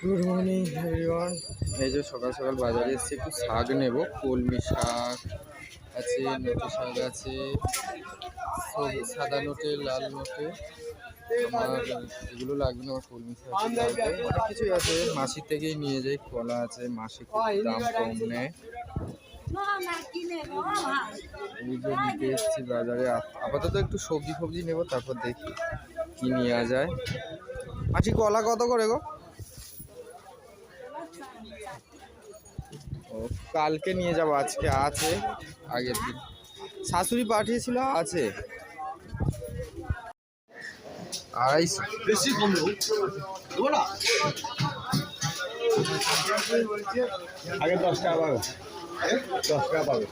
Good morning everyone. এই যে সকাল সকাল বাজারে এসেছি, একটু শাক নেব। কলমি শাক আছে, নোটে শাক আছে, সাদা নোটে, লাল নোটে। আমার এগুলো লাগবে না, আমার কলমি শাক লাগবে। অনেক কিছুই আছে, মাসির থেকেই নিয়ে যাই। কলা আছে, মাসি খুব দাম কম নেয়। এই যে নিতে এসেছি বাজারে। আপাতত একটু সবজি ফবজি নেব, তারপর দেখি কি নেওয়া যায়। মাসি কলা কত করে গো? ও, কালকে নিয়ে যাবো, আজকে আছে। আগের দিন শাশুড়ি পাঠিয়েছিল, আছে 250। বেশি কম দেবো না, আগে 10 টাকা পাবে, 10 টাকা পাবে।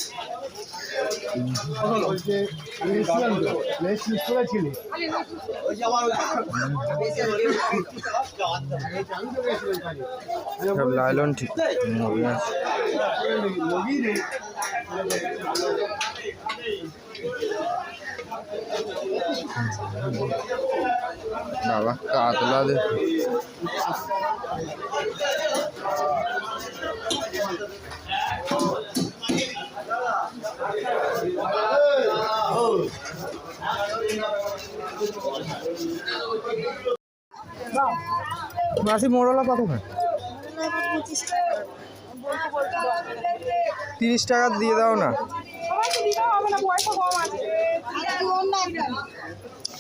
সব লাইলন ঠিক বাবা, কাতলা দে। মাসি মোড়লা কত খায়? 30 টাকা দিয়ে দাও না।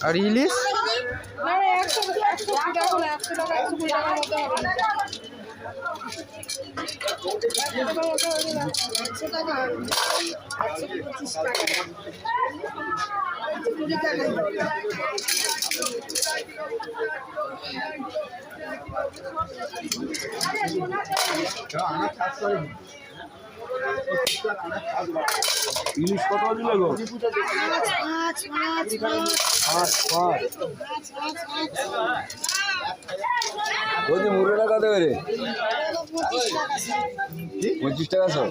আর ইলিশ ইলিশ কত দিলে গো? বলছি মুরগিটা কত করে? 25 টাকা সব।